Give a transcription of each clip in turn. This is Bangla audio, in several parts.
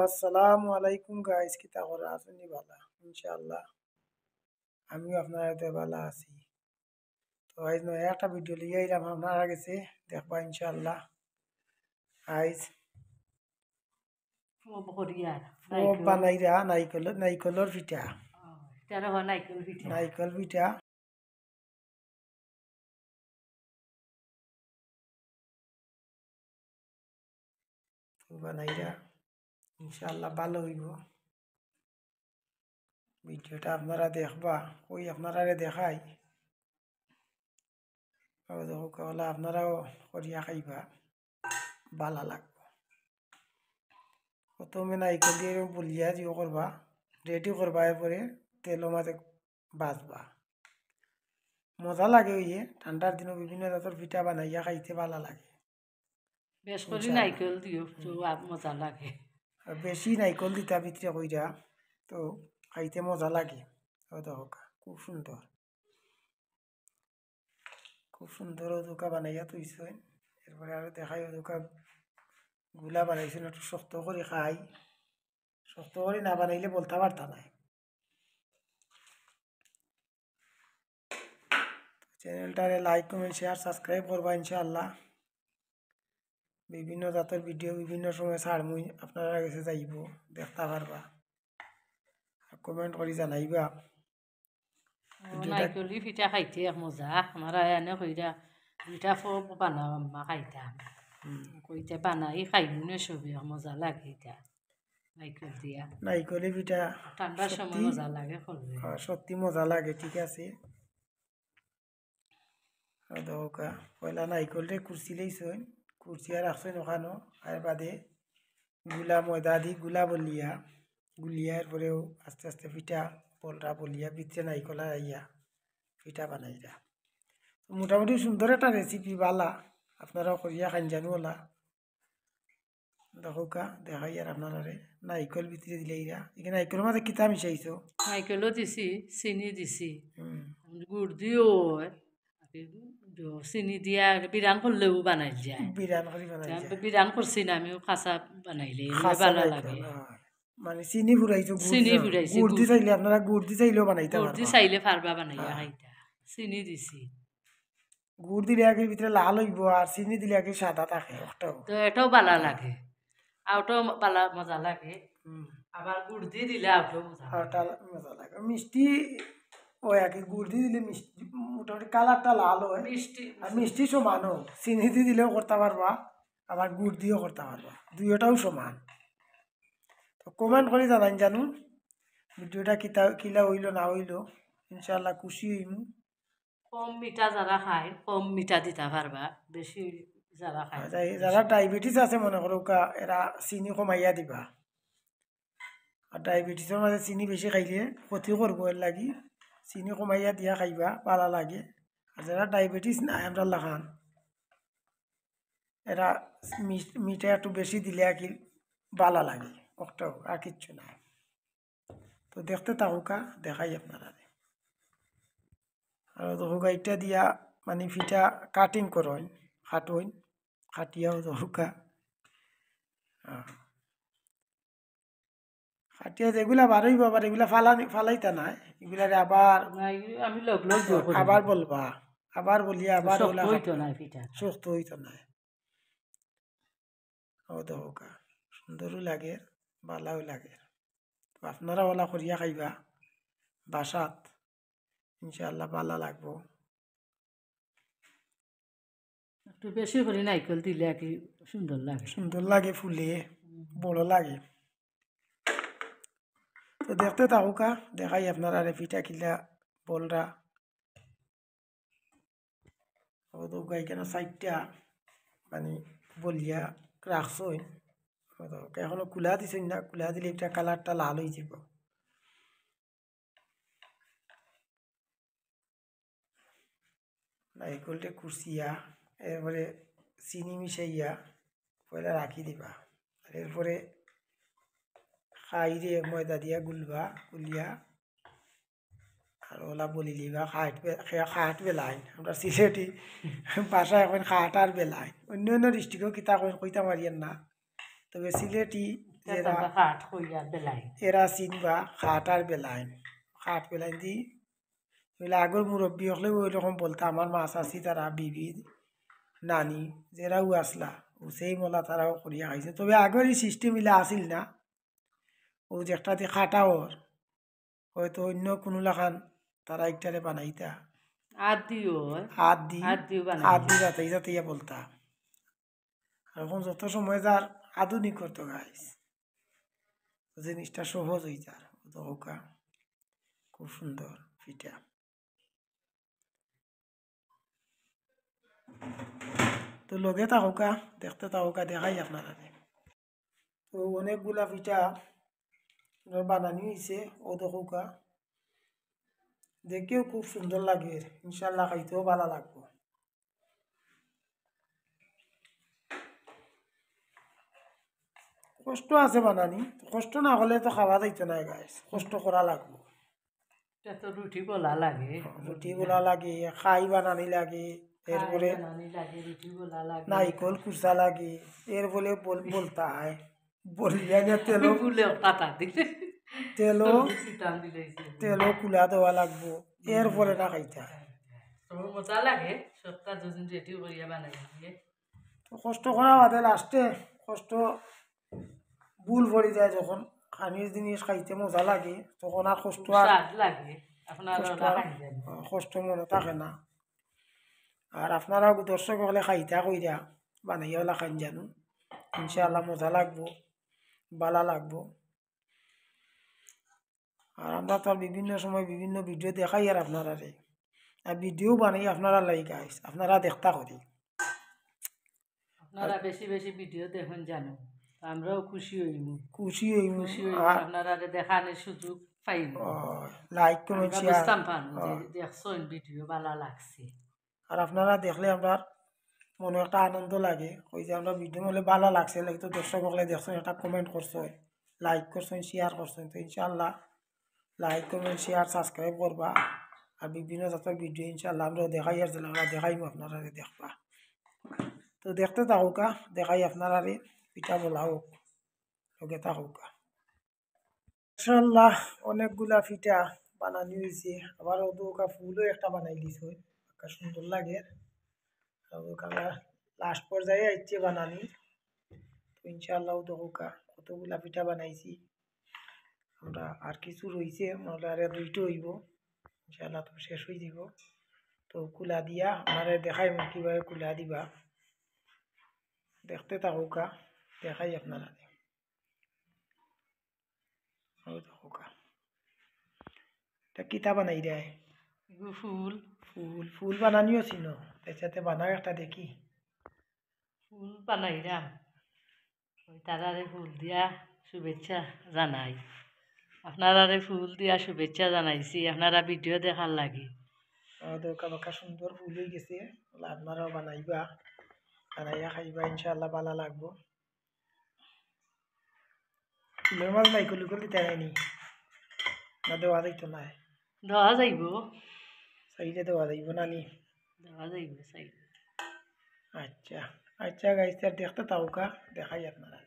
আসসালামু আলাইকুম গাইস, কিতা করা আছেন বালা? ইনশাআল্লাহ আমিও আপনার হাতে বালা আছি। তো আজ নয় একটা ভিডিও লিয়ে আইলাম আপনারা গেছে দেখবা ইনশাআল্লাহ। আইজ বরিয়ার ফোপ বানাইরা নাইকলর পিঠা। তেরো নাইকেল পিঠা নাইকল পিঠা বানাইরা ইনশাআল্লাহ ভালো হইব। ভিডিওটা আপনারা দেখবা, ওই আপনারা দেখাই দেখো আপনারাও করিয়া খাইবা, ভালো লাগবে। প্রথমে নাইকল দিয়ে বলিয়া দিও করবা, রেডি করবা, এরপরে তেলের মাঝে ভাজবা। মজা লাগে, ওইয়ে ঠান্ডার দিনও বিভিন্ন জাতের পিঠা বানাইয়া খাইতে ভালো লাগে। বেশ করে নাইকেল দিও তো মজা লাগে। আর বেশি নাইকল দিতা ভিতরে কইরা তো খাইতে মজা লাগে। খুব সুন্দর, খুব সুন্দর ওদুকা বানাইয়া তুইছেন। এরপরে আরো দেখাই ওদুকা গুলা বানাইছেন, একটু শক্ত করে খাই। শক্ত করে না বানাইলে বলতে পারতা নাই। চ্যানেলটারে লাইক কমেন্ট শেয়ার সাবস্ক্রাইব করবা ইনশাআল্লাহ। বিভিন্ন জাতের ভিডিও বিভিন্ন সময় ছাড়মুই, আপনারা কাছে যাইব, দেখতে পারবা। কমেন্ট করে জানাইবা। নাইকলি পিঠা খাইতে এক মজা। আমার এনে কইরা পিঠা ফোপ বানাও আম্মা খাইতাম, কইতে বানাই খাইবো না সবে, মজা লাগে এটা নাইকেল দিয়া। নাইকলি পিঠা ঠান্ডার সময় মজা লাগে করবে, সত্যি মজা লাগে। ঠিক আছে, পয়লা নাইকলরে কুরসি লইছেন, কুরসিয়া রাখছেন ওখানো। আর বাদে গুলা ময়দা দি গুলা বলিয়া গুলিয়া, এরপরেও আস্তে আস্তে পিঠা বলরা বলিয়া ভিতরে নাইকলা আইয়া পিঠা বানাইরা। মোটামুটি সুন্দর একটা রেসিপি, বালা। আপনারাও করিয়া খান জানো ওলা। দেখোকা দেখাই আর আপনারা নাইকল ভিতরে দিলে ইরা। এখানে নাইকলের মাঝে কিতা মিশাইছো? নাইকেলও দিছি, চিনি দিছি, গুড় দিও, চিনি দিয়া বিরান করলেও বানাই যায়। বিরান করে বানাই যায়। বিরান করছি না আমিও, খাসা বানাইলে ভালো লাগে। মানে চিনি ফুরাইছো, চিনি ফুরাইছি, গুড় দি চাইলে আপনারা গুড় দি চাইলেও বানাইতে গুড় দি চাইলে পারবা বানাইয়া খাইতা। চিনি দিছি, গুড় দিলে আগে ভিতরে লাল হইব, আর চিনি দিলে আগে সাদা থাকে। তো এটাও ভালো লাগে, আউটাও ভালো মজা লাগে। আবার গুড় দিয়ে দিলে আউটাও মজা লাগে। মিষ্টি ওই আগে গুড় দিয়ে দিলে মিষ্টি মোটামুটি কালারটা লাল হয়, মিষ্টি আর মিষ্টি সমানও। চিনি দিয়ে দিলেও করতে পারবা, আবার গুড় দিয়েও করতে পারবা, দুইটাও সমান। তো কমেন্ট করে জানাই জানো ভিডিওটা কিলা হইল না হইল। ইনশাল্লাহ খুশি হইম। কম মিঠা যারা খায় কম মিঠা দিতে পারবা, বেশি যারা খায় যারা ডায়াবেটিস আছে মনে করো এরা চিনি কমাইয়া দিবা। আর ডায়াবেটিসের মাঝে চিনি বেশি খাইলে ক্ষতি করবো, এর লাগি চিনি কমাইয়া দিয়া খাইবা, পালা লাগে। আর যারা ডায়াবেটিস নাই আমরা লাখান, এরা মিঠা একটু বেশি দিলে আর কি বালা লাগে, একটাও আর কিচ্ছু নাই। তো দেখতে থাকুকা, দেখাই আপনারা। আর দহুকা ইটা দিয়া মানে ফিটা কাটিং করইন, কাটইন, কাটিয়াও দহুকা কাটিয়া যেগুলা বারইব, আবার এগুলা ফালাইতা নাই, এগুলারে আবার আমি আবার বলবা, আবার বলিয়া আবার শক্ত হইতো নাই। ও দহুকা সুন্দরও লাগে, ভালাও লাগে। আপনারা ওলা করিয়া খাইবা বাসাত, ইনশাআল্লাহ ভালো লাগবো। একটু বেশি করে নাইকেল দিলে আর কি সুন্দর লাগে, সুন্দর লাগে, ফুলে বড় লাগে। তো দেখতে থাকুকা, দেখাই আপনারা পিঠা কিলা বলরা। ও তো এখানে সাইডটা মানে বলিয়া রাখছো, এখনো কুলা দিছেন না, কুলা দিলে এটা কালারটা লাল হয়ে যাব। নারিকলটা কুচিয়া, এরপরে চিনি মিশাইয়া পয়লা রাখি দিবা। আর এরপরে খাইরে ময়দা দিয়া গুলিয়া আর ওলা বলি লিবা খাট বেলাইন। আমরা সিলেটি ভাষা এখন খাট আর বেলাইন। অন্য অন্য ডিস্ট্রিক্টও কিতা কইতা মারিয়েন না, তবে সিলেটি এরা আমরা কাঠ কইয়া বেলাই এরা চিনবা খাট আর বেলাইন খাট বেলাইন দি বলে আগর মুরব্বী হলে ওই রকম বলতো আমার মা চাষি তারা বিবি নানি যেরাও আসলা ও সেই মলা তারাও করিয়া খাইছে তবে আগের এই সিস্টেম ইলা আসিল না ও যে একটা দিয়ে খাটা ওর হয়তো অন্য কোনো লাখান তারা একটারে বানাইতা আর দিও হাত দি আর দিও বানাই হাত দি যাতে যাতে বলতা আর এখন যত সময় যার আধুনিক হতো গাইস জিনিসটা সহজ হয়ে যার তো হোকা খুব সুন্দর পিঠা তো লগে থাকুকা দেখতে থাকুকা দেখাই আপনারা তো অনেকগুলা পিঠা বানানি হয়েছে ও দেখুকা দেখেও খুব সুন্দর লাগে ইনশাল্লাহ খাইতেও ভালো লাগবে কষ্ট আছে বানানি কষ্ট না হলে তো খাওয়া যাইতো না গাইস কষ্ট করা লাগবে এটা তো রুটি বলা লাগে রুটি গোলা লাগে খাই বানানি লাগে এরপরে বানানি লাগে রুটি বলা লাগে নারিকল কুচা লাগে এর বলে বলতা হয় বলিয়া নিয়ে তেলও ফুলে পাতা দিলে তেলও টান দিলেছে তেলও কুলা দেওয়া লাগবো এরপরে না খাইতা তোর মজা লাগে সপ্তাহ দুদিন রেডি করিয়া বানাই দিয়ে তো কষ্ট করা বাদে লাস্টে কষ্ট ভুল পড়ে যায় যখন খানির জিনিস খাইতে মজা লাগে তখন আর কষ্ট আর স্বাদ লাগে আপনার কষ্ট ওরা আর খাই যাবে কষ্ট মনে থাকে না আর আপনারা দর্শক হলে খাইতা কইরা বানাইয়া হলে খাইন জানো ইনশাআল্লাহ মজা লাগবো ভালো লাগবো আর আমরা তো আর বিভিন্ন সময় বিভিন্ন ভিডিও দেখাই আর আপনারা আর ভিডিও বানাই আপনারা লাইক আইস আপনারা দেখতা করি আপনারা বেশি বেশি ভিডিও দেখুন জানো আমরাও খুশি হইব খুশি হইব খুশি হইব আর আপনারা দেখানোর সুযোগ পাইব লাইক কমেন্ট আমরা শেয়ার বুঝতাম পারবো যে দেখছেন ভিডিও ভালো লাগছে আর আপনারা দেখলে আমরা মনে একটা আনন্দ লাগে ওই যে আমরা ভিডিও হলে ভালো লাগছে লাগে তো দর্শক হলে দেখছেন একটা কমেন্ট করছো লাইক করছেন শেয়ার করছেন তো ইনশাল্লাহ লাইক কমেন্ট শেয়ার সাবস্ক্রাইব করবা আর বিভিন্ন জাতের ভিডিও ইনশাল্লাহ আমরা দেখাই আর আমরা দেখাইম আপনারা দেখবা তো দেখতে থাকুকা দেখাই আপনারা পিঠা বলা হোক লগে থাকুকা ইনশাল্লাহ অনেকগুলা পিঠা বানানি হয়েছে আবার ওদৌকা ফুলও একটা বানাই দিছে একটা সুন্দর লাগে আমরা লাস্ট পর্যায়ে আইছে বানানি তো ইনশাল্লাহ ওদৌকা কতগুলা পিঠা বানাইছি আমরা আর কিছু রয়েছে নাহলে আর দুইটো হইব ইনশাল্লাহ তো শেষ হয়ে যাব তো কুলা দিয়া আমারে দেখাই কীভাবে কুলা দিবা দেখতে থাকুকা দেখাই আপনারা থাকুকা এটা কিতা বানাই দেয় ফুল ফুল ফুল বানানিও ছিল তার সাথে বানাও একটা দেখি ফুল বানাইলাম ওই তারারে ফুল দিয়া শুভেচ্ছা জানাই আপনারারে ফুল দিয়া শুভেচ্ছা জানাইছি আপনারা ভিডিও দেখার লাগে দরকার বাকা সুন্দর ফুল হয়ে গেছে আপনারাও বানাইবা বানাইয়া খাইবা ইনশাল্লাহ ভালো লাগবো ফুলের মাছ নাই কলি কলি দিতে নাইনি না দেওয়া যাইতো না দেওয়া যাইব সাইডে দেওয়া যাইব নানি দেওয়া যাইব চাই আচ্ছা আচ্ছা গাইছে আর দেখতে থাকুকা দেখাই আপনারা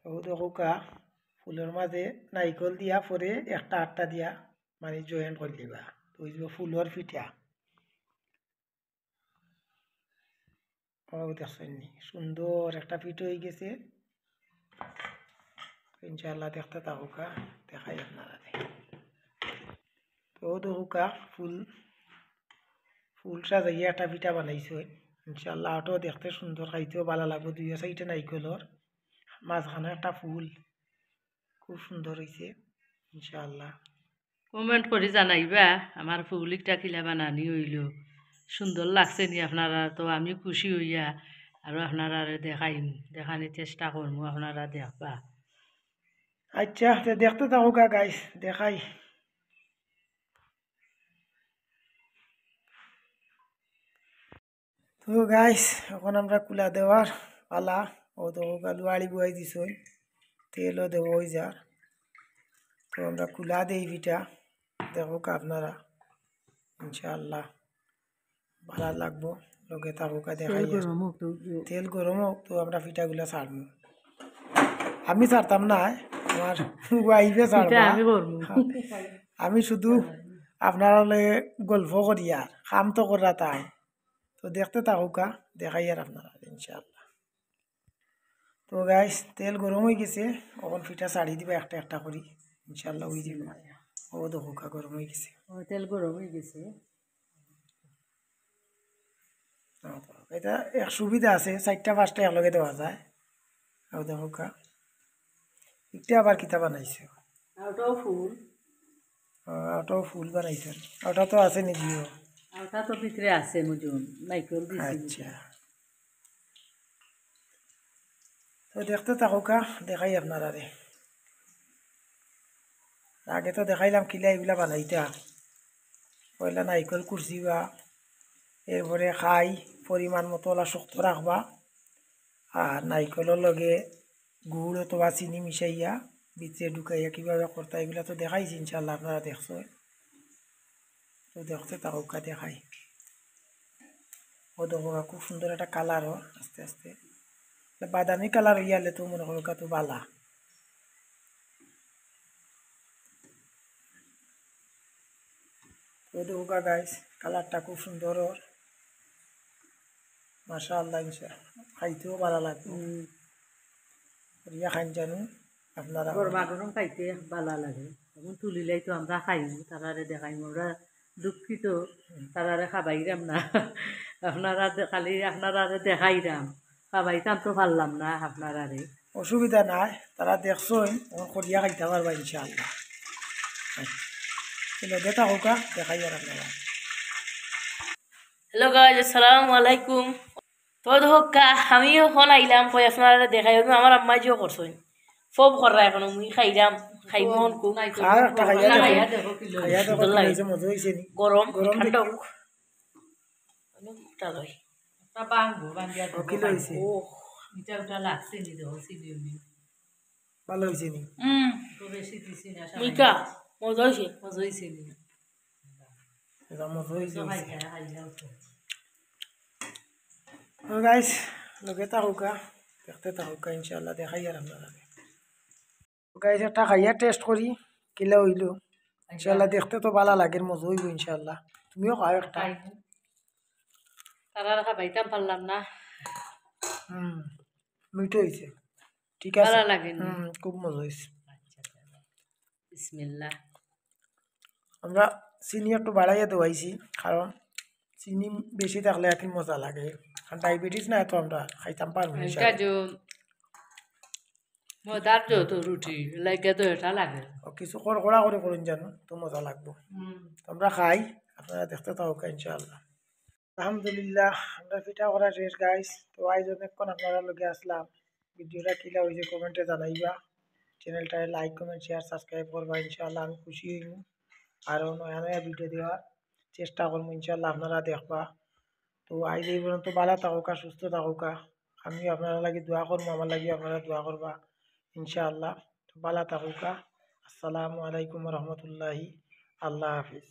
ও দেখুকা ফুলের মাঝে নারিকল দিয়া পরে একটা আটটা দিয়া মানে জয়েন্ট করে দিবা তো ওই যে ফুলের পিঠা ও দেখছেন সুন্দর একটা পিঠা হয়ে গেছে ইনশাল্লাহ দেখতে থাকুকা দেখাই আপনারা তো দেখুকা ফুল ফুল সাজাইয়া একটা পিঠা বানাইছে ইনশাল্লাহ ওটাও দেখতে সুন্দর খাইতেও ভালো লাগবে দুই সাইডে নারিকলর মাঝখানে একটা ফুল খুব সুন্দর হয়েছে ইনশাল্লাহ কমেন্ট করে জানাইবা আমার ফুলিকটা কিলা বানানি হইল সুন্দর লাগছে নি আপনারা তো আমি খুশি হইয়া আর আপনারা দেখাইম দেখানোর চেষ্টা করবো আপনারা দেখবা আচ্ছা দেখতে থাকুকা গাইস দেখাই তো গাইস এখন আমরা কুলা দেওয়ার পালা ও তো লুয়াড়ি বুয়াই দিছ তেলও দেবো ওই যার তো আমরা কুলা দেই পিঠা দেখুক আপনারা ইনশাআল্লাহ ভালো লাগবো লগে থাকুকা দেখাই তেল গরম হোক তো আমরা পিঠাগুলা ছাড়বো আমি ছাড়তাম না, আমার ওয়াইফে পিঠা ছাড়বা। আমি করবো। আমি শুধু আপনারা গল্প করি আর কাম তো করা তাই। তো দেখতে থাকুকা, দেখাই আর আপনারা ইনশাআল্লাহ। তো গাইস তেল গরম হয়ে গেছে, এখন পিঠা ছাড়ি দিবা একটা একটা করি ইনশাআল্লাহ হয়ে যাবে। ও দেখুকা গরম হয়ে গেছে। তেল গরম হয়ে গেছে। এটা এক সুবিধা আছে, 4টা 5টা একলগে দেওয়া যায়। ও দেখুকা এটা আবার কিতা বানাইছে, ওটাও ফুল, ওটাও ফুল বানাইছেন, ওটা তো আছে নিজিও। ওটা তো ভিতরে আছে মুজুন নাইকল দিছি। আচ্ছা তো দেখতে থাকুকা, দেখাই আপনারা রে। আগে তো দেখাইলাম কিলা এগুলা বানাইতা, পয়লা নাইকল কুরসিবা, এরপরে খাই পরিমাণ মতো ওলা শক্ত রাখবা, আর নাইকলের লগে গুড় অথবা চিনি মিশাইয়া ভিতরে ঢুকাইয়া কীভাবে করতা এগুলা তো দেখাইছি ইনশাল্লাহ, আপনারা দেখছো। তো দেখতে থাকুকা দেখাই। ও দেখো খুব সুন্দর একটা কালারও আস্তে আস্তে বাদামি কালার হইয়ালে তো মনে করো তো বালা। তো দেখুকা গাইস কালারটা খুব সুন্দর ওর, মাশাআল্লাহ খাইতেও ভালো লাগবে। রিয়া খান জানু আপনারা গরমা গরম খাইতে ভালো লাগে, এখন তুলিলাই তো আমরা খাইম, তারারে দেখাইম। আমরা দুঃখিত তারারে খাবাইরাম না, আপনারা খালি আপনারা দেখাইরাম, খাবাইতাম তো পারলাম না আপনারারে। অসুবিধা নাই, তারা দেখছই করিয়া খাইতে পারবা ইনশাআল্লাহ। দেখা হোকা দেখাই আর আপনারা। হ্যালো গাইজ, আসসালামু আলাইকুম। তো ধোকা আমি এখন আইলাম কই আপনারা দেখাই আমি আমার আম্মাই জিও করছই সব করা এখন মুই খাইলাম খাইব অনকু আর একটা খাইয়া দেখো, খাইয়া দেখো কিলো। খাইয়া দেখো সুন্দর লাগে। কি মজা হইছে নি। গরম গরম ঠান্ডা দেখি। হোক তা লই তা বাংবো বাঙ্গিয়া ও কিলো হইছে, ও মিঠা উঠা লাগছে নি দেখো সিলিউনি ভালো হইছে নি। তো বেশি দিছি না মিকা মজা হইছে। মজা হইছে নি এটা মজা হইছে। খাইয়া খাইয়া তো গাইস লগে থাকুকা, দেখতে থাকুকা ইনশাআল্লাহ দেখাই আর আপনারা। গাইস একটা খাইয়া টেস্ট করি কিলা হইলো ইনশাআল্লাহ, দেখতে তো ভালো লাগে, মজা হইব ইনশাআল্লাহ। তুমিও খাও একটা। তারা খাবাইতাম পারলাম না। মিঠো হইছে, ঠিক আছে। ভালো লাগেনি। খুব মজা হইছে। বিসমিল্লাহ। আমরা চিনি একটু বাড়াইয়া দেওয়াইছি, কারণ চিনি বেশি থাকলে আর কি মজা লাগে। আর ডায়াবেটিস না তো আমরা খাইতাম পারবো इनका ইনশাআল্লাহ। जो मदार जो तो रोटी लगे तो ऐसा लगे। ও কিছু কড়া করে করুন জানো তো মজা লাগবো। তো আমরা খাই, আপনারা দেখতে থাকুক ইনশাআল্লাহ। আলহামদুলিল্লাহ আমরা পিঠা করা শেষ গাইস। তো আজ অনেকক্ষণ আপনারা লগে আসলাম, ভিডিওটা কিলা হয়েছে কমেন্টে জানাইবা, চ্যানেলটা লাইক কমেন্ট শেয়ার সাবস্ক্রাইব করবা ইনশাআল্লাহ। আমি খুশি হইব, আরও নয়া নয়া ভিডিও দেওয়ার চেষ্টা করবো ইনশাআল্লাহ, আপনারা দেখবা। তো আজ এই পর্যন্ত ভালো থাকুকা, সুস্থ থাকুকা, আমি আপনারা লাগে দোয়া করবো, আমার লাগে আপনারা দোয়া করবা ইনশাআল্লাহ। তো ভালো থাকুকা। আসসালামু আলাইকুম রহমতুল্লাহি, আল্লাহ হাফিজ।